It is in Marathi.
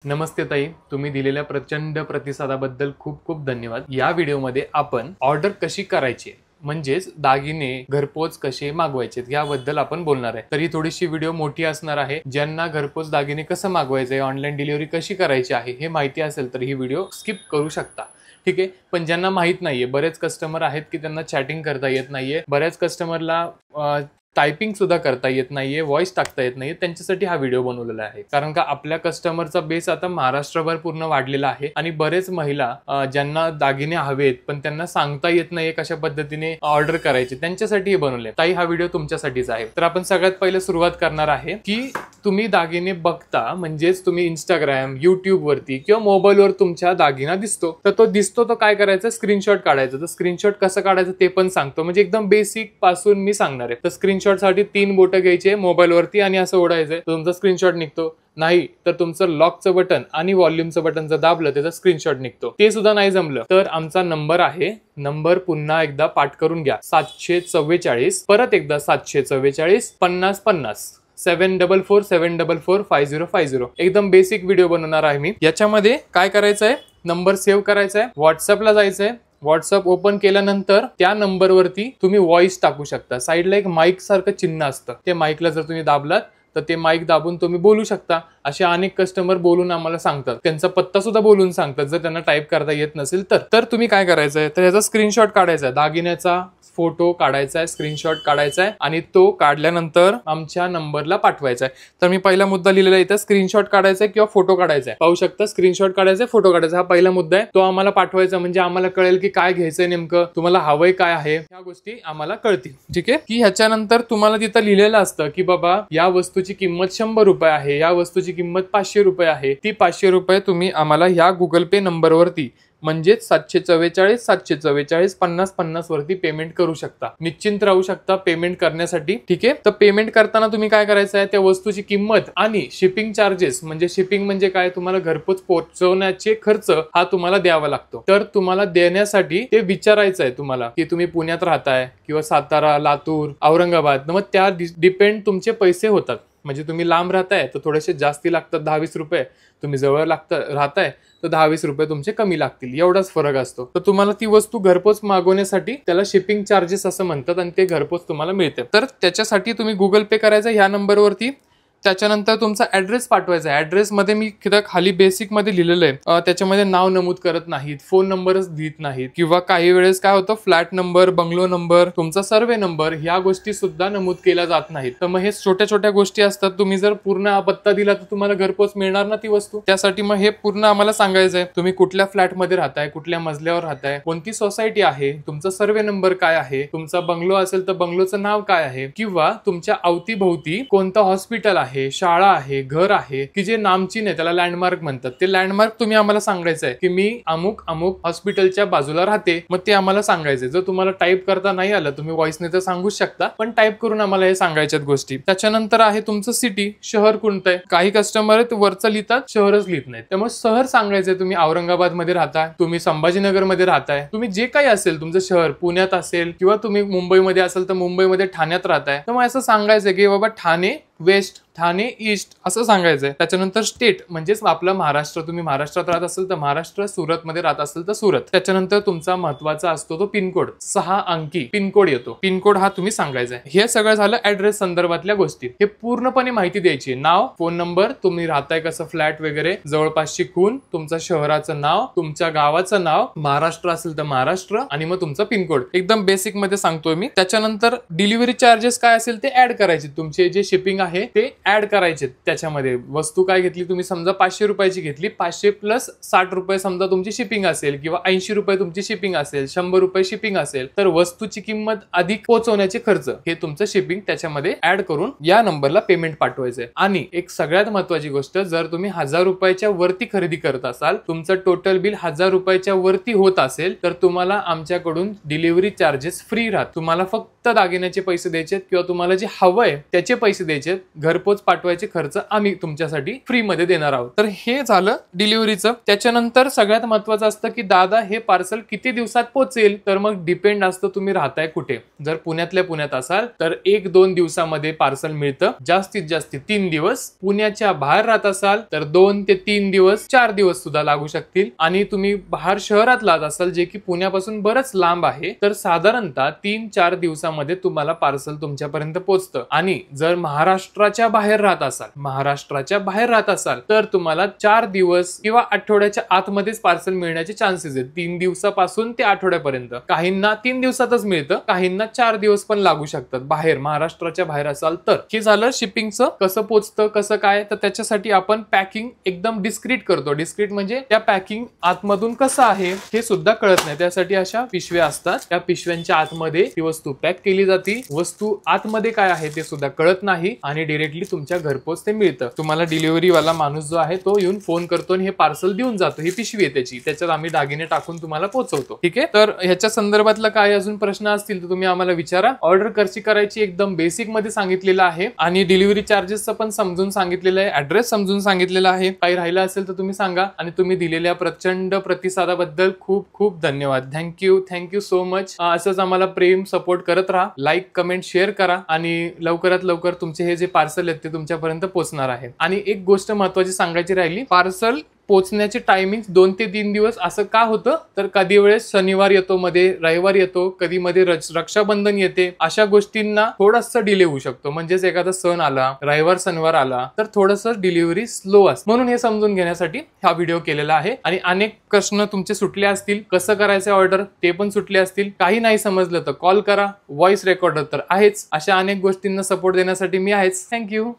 नमस्ते ताई, तुम्ही दिलेल्या प्रचंड प्रतिसादाबद्दल खूप खूप धन्यवाद। या व्हिडिओमध्ये आपण ऑर्डर कशी करायची म्हणजेच दागिने घरपोच कसे मागवायचे याबद्दल आपण बोलणार आहे। तर ही थोडीशी व्हिडिओ मोठी असणार आहे। ज्यांना घरपोच दागिने कसं मागवायचे, ऑनलाईन डिलिव्हरी कशी करायची आहे हे माहिती असेल तर ही व्हिडिओ स्किप करू शकता, ठीक आहे। पण ज्यांना माहित नाहीये, बरेच कस्टमर आहेत की त्यांना चॅटिंग करता येत नाहीये, बऱ्याच कस्टमरला टायपिंग सुद्धा करता येत नाहीये, व्हॉइस टाकता येत नाहीये, त्यांच्यासाठी हा व्हिडिओ बनवलेला आहे। कारण का आपल्या कस्टमरचा बेस आता महाराष्ट्रभर पूर्ण वाढलेला आहे आणि बरेच महिला ज्यांना दागिने हवेत पण त्यांना सांगता येत नाहीये कशा पद्धतीने ऑर्डर करायची, त्यांच्यासाठी हे बनवले। ताई, हा व्हिडिओ तुमच्यासाठीच आहे। तर आपण सगळ्यात पहिले सुरुवात करणार आहे की तुम्ही दागिने बघता, म्हणजेच तुम्ही इंस्टाग्राम, युट्यूब वरती किंवा मोबाईलवर तुमच्या दागिना दिसतो, तर तो काय करायचं, स्क्रीनशॉट काढायचं। तर स्क्रीनशॉट कसं काढायचं ते पण सांगतो, म्हणजे एकदम बेसिक पासून मी सांगणार आहे। तर स्क्रीनशॉट साठी 3 बोटं घ्यायचे मोबाईल वरती आणि असं ओढायचं, तुमचा स्क्रीनशॉट निघतो। नाही तर तुमचं लॉकचं बटन आणि व्हॉल्यूमचं बटन जर दाबलं त्याचा स्क्रीनशॉट निघतो। ते सुद्धा नाही जमलं तर आमचा नंबर आहे, नंबर पुन्हा एकदा पाठ करून घ्या, 744, परत एकदा 744 50 50 744 एकदम बेसिक व्हिडिओ बनवणार आहे मी। याच्यामध्ये काय करायचं आहे, नंबर सेव्ह करायचा आहे, व्हॉट्सअपला जायचंय, व्हॉट्सअप ओपन केल्यानंतर त्या नंबरवरती तुम्ही व्हॉइस टाकू शकता। साईडला एक माईक सारखं चिन्ह असतं, ते माईकला जर तुम्ही दाबलात तर ते माईक दाबून तुम्ही बोलू शकता। असे अनेक कस्टमर बोलून आम्हाला सांगतात, त्यांचा पत्ता सुद्धा बोलून सांगतात जर त्यांना टाईप करता येत नसेल तर तुम्ही काय करायचंय, तर याचा स्क्रीनशॉट काढायचा आहे, दागिन्याचा फोटो काढायचा आहे, स्क्रीनशॉट काढायचा आहे आणि तो काढल्यानंतर आमच्या नंबरला पाठवायचा आहे। तर मी पहिला मुद्दा लिहिलेला आहे इथं, स्क्रीनशॉट काढायचा आहे किंवा फोटो काढायचा आहे। पाहू शकता, स्क्रीनशॉट काढायचा आहे, फोटो काढायचा, हा पहिला मुद्दा आहे, तो आम्हाला पाठवायचा, म्हणजे आम्हाला कळेल की काय घ्यायचंय नेमकं, तुम्हाला हवंय काय आहे, ह्या गोष्टी आम्हाला कळतील, ठीक आहे। की ह्याच्यानंतर तुम्हाला तिथं लिहिलेलं असतं की बाबा या वस्तूची किंमत 100 रुपये आहे, या वस्तूची किंमत 500 रुपये आहे। ती 500 रुपये तुम्ही आम्हाला ह्या गुगल पे नंबरवरती म्हणजेच 744 744 50 50 वरती पेमेंट करू शकता। निश्चिंत राहू शकता पेमेंट करण्यासाठी, ठीक आहे। तर पेमेंट करताना तुम्ही काय करायचं आहे, त्या वस्तूची किंमत आणि शिपिंग चार्जेस, म्हणजे शिपिंग म्हणजे काय, तुम्हाला घरपोच पोहोचवण्याचे खर्च हा तुम्हाला द्यावा लागतो। तर तुम्हाला देण्यासाठी ते विचारायचं आहे तुम्हाला की तुम्ही पुण्यात राहताय किंवा सातारा, लातूर, औरंगाबाद, मग त्या डिपेंड तुमचे पैसे होतात। म्हणजे तुम्ही लांब राहताय तर थोडेसे जास्ती लागतात, 10-20 रुपये, तुम्ही जवळ राहताय तर 10-20 रुपये तुमचे कमी लागतील, एवढाच फरक असतो। तर तुम्हाला ती वस्तू घरपोच मागवण्यासाठी त्याला शिपिंग चार्जेस असं म्हणतात आणि ते घरपोच तुम्हाला मिळते। तर त्याच्यासाठी तुम्ही गुगल पे करायचं ह्या नंबरवरती, त्याच्यानंतर तुमचा ऍड्रेस पाठवायचा आहे। ऍड्रेस मध्ये मी खाली बेसिक मध्ये लिहिलेलं आहे, त्याच्यामध्ये नाव नमूद करत नाहीत, फोन नंबरच लिहित नाहीत, किंवा काही वेळेस काय होतं, फ्लॅट नंबर, बंगलो नंबर, तुमचा सर्वे नंबर, ह्या गोष्टी सुद्धा नमूद केल्या जात नाहीत। तर मग हे छोट्या छोट्या गोष्टी असतात, तुम्ही जर पूर्ण पत्ता दिला तर तुम्हाला घरपोच मिळणार ना ती वस्तू। त्यासाठी मग हे पूर्ण आम्हाला सांगायचं आहे, तुम्ही कुठल्या फ्लॅटमध्ये राहताय, कुठल्या मजल्यावर राहताय, कोणती सोसायटी आहे, तुमचा सर्वे नंबर काय आहे, तुमचा बंगलो असेल तर बंगलोचं नाव काय आहे, किंवा तुमच्या अवतीभोवती कोणतं हॉस्पिटल आहे, शाळा आहे, घर आहे, की जे नामचीन आहे, त्याला लँडमार्क म्हणतात। ते लँडमार्क तुम्ही आम्हाला सांगायचं आहे की मी अमुक अमुक हॉस्पिटलच्या बाजूला राहते, मग ते आम्हाला सांगायचंय। जर तुम्हाला टाईप करता नाही आलं, तुम्ही व्हॉइसने तर सांगूच शकता, पण टाईप करून आम्हाला हे सांगायच्यात गोष्टी। त्याच्यानंतर आहे तुमचं सिटी, शहर कोणतं आहे, काही कस्टमर वरचं लिहितात, शहरच लिहित नाहीत, त्यामुळे शहर सांगायचंय, तुम्ही औरंगाबाद मध्ये राहताय, तुम्ही संभाजीनगर मध्ये राहताय, तुम्ही जे काही असेल तुमचं शहर, पुण्यात असेल किंवा तुम्ही मुंबईमध्ये असेल तर मुंबईमध्ये, ठाण्यात राहताय, तर मग असं सांगायचंय की बाबा ठाणे वेस्ट, ठाणे ईस्ट असं सांगायचंय। त्याच्यानंतर स्टेट म्हणजेच आपलं महाराष्ट्र, तुम्ही महाराष्ट्रात राहत असेल तर महाराष्ट्र, सुरत मध्ये राहत असेल तर सुरत। त्याच्यानंतर तुमचा महत्वाचा असतो तो पिनकोड, 6 अंकी पिनकोड येतो, पिनकोड हा तुम्ही सांगायचा आहे। हे सगळं झालं ऍड्रेस संदर्भातल्या गोष्टी। हे पूर्णपणे माहिती द्यायची, नाव, फोन नंबर, तुम्ही राहताय कसं, फ्लॅट वगैरे, जवळपासची खूण, तुमचं शहराचं नाव, तुमच्या गावाचं नाव, महाराष्ट्र असेल तर महाराष्ट्र, आणि मग तुमचा पिनकोड, एकदम बेसिक मध्ये सांगतोय मी। त्याच्यानंतर डिलिव्हरी चार्जेस काय असेल ते ऍड करायचे, तुमचे जे शिपिंग आहे ते ऍड करायचे। त्याच्यामध्ये वस्तू काय घेतली तुम्ही, समजा 500 रुपयाची घेतली, 500 प्लस 60 रुपये समजा तुमची शिपिंग असेल, किंवा 80 रुपये तुमची शिपिंग असेल, 100 रुपये शिपिंग असेल, तर वस्तूची किंमत अधिक पोहोचवण्याचे खर्च हे तुमचं शिपिंग त्याच्यामध्ये ऍड करून या नंबरला पेमेंट पाठवायचंय। आणि एक सगळ्यात महत्वाची गोष्ट, जर तुम्ही 1000 रुपयाच्या वरती खरेदी करत असाल, तुमचं टोटल बिल 1000 रुपयाच्या वरती होत असेल, तर तुम्हाला आमच्याकडून डिलिव्हरी चार्जेस फ्री राहत। तुम्हाला फक्त दागिन्याचे पैसे द्यायचे किंवा तुम्हाला जे हवंय त्याचे पैसे द्यायचे, घरपोच पाठवायचे खर्च आम्ही तुमच्यासाठी फ्री मध्ये देणार आहोत. तर हे झालं डिलिव्हरीचं. त्याच्यानंतर सगळ्यात महत्त्वाचं असतं की दादा हे पार्सल किती दिवसात पोहोचेल. तर मग डिपेंड असतं तुम्ही राहताय कुठे. जर पुण्यातल्या पुण्यात असाल तर 1-2 दिवसामध्ये पार्सल मिळतं, जास्तीत जास्त 3 दिवस. पुण्याच्या बाहेर राहत असाल तर 2 ते 3 दिवस, 4 दिवस सुद्धा लागू शकतील. आणि तुम्ही बाहेर शहरात राहत असाल जे की पुण्यापासून बरंच लांब आहे तर साधारणतः 3-4 दिवसामध्ये तुम्हाला पार्सल तुमच्यापर्यंत पोहोचतं. आणि जर महाराष्ट्राच्या बाहेर राहत असाल तर तुम्हाला 4 दिवस किंवा आठवड्याच्या आतमध्येच पार्सल मिळण्याचे चान्सेस आहेत. 3 दिवसापासून ते आठवड्यापर्यंत. काहींना 3 दिवसातच मिळतं, काहींना 4 दिवस पण लागू शकतात बाहेर, महाराष्ट्राच्या बाहेर असाल तर. हे झालं शिपिंगचं, कसं पोहोचतं कसं काय. तर त्याच्यासाठी आपण पॅकिंग एकदम डिस्क्रीट करतो. डिस्क्रीट म्हणजे त्या पॅकिंग आतमधून कसं आहे हे सुद्धा कळत नाही. त्यासाठी अशा पिशव्या असतात, त्या पिशव्यांच्या आतमध्ये ती वस्तू पॅक केली जाते. वस्तू आतमध्ये काय आहे ते सुद्धा कळत नाही आणि डायरेक्टली तुमच्या घरपोच ते मिळतं. तुम्हाला डिलिव्हरी वाला माणूस जो आहे तो येऊन फोन करतो आणि हे पार्सल देऊन जातो. ही पिशवी आहे त्याची, त्याच्यात आम्ही दागिने टाकून तुम्हाला पोहोचवतो. ठीक आहे. तर ह्याच्या संदर्भातला काय अजून प्रश्न असतील तर तुम्ही आम्हाला विचारा. ऑर्डर कशी करायची एकदम बेसिक मध्ये सांगितलेलं आहे आणि डिलिव्हरी चार्जेसचं पण समजून सांगितलेलं आहे, ऍड्रेस समजून सांगितलेला आहे. काही राहिलं असेल तर तुम्ही सांगा. आणि तुम्ही दिलेल्या प्रचंड प्रतिसादाबद्दल खूप खूप धन्यवाद. Thank you so much. असंच आम्हाला प्रेम सपोर्ट करत राहा. लाईक, कमेंट, शेअर करा आणि लवकरात लवकर तुमचे हे जे पार्सल आहेत ते तुमच्यापर्यंत पोहोचणार आहे. आणि एक गोष्ट महत्त्वाची सांगायची राहिली, पार्सल पोचण्याचे टायमिंग 2 ते 3 दिवस असं का होतं तर कधी वेळेस शनिवार येतो, मध्ये रविवार येतो, कधी मध्ये रक्षाबंधन येते. अशा गोष्टींना थोडासा डिले होऊ शकतो. म्हणजेच एखादा सण आला, रविवार शनिवार आला तर थोडंसं डिलिव्हरी स्लो असते. म्हणून हे समजून घेण्यासाठी हा व्हिडिओ केलेला आहे. आणि अनेक प्रश्न तुमचे सुटले असतील, कसं करायचं ऑर्डर ते पण सुटले असतील. काही नाही समजलं तर कॉल करा, व्हॉइस रेकॉर्डर तर आहेच. अशा अनेक गोष्टींना सपोर्ट देण्यासाठी मी आहेच. थँक्यू.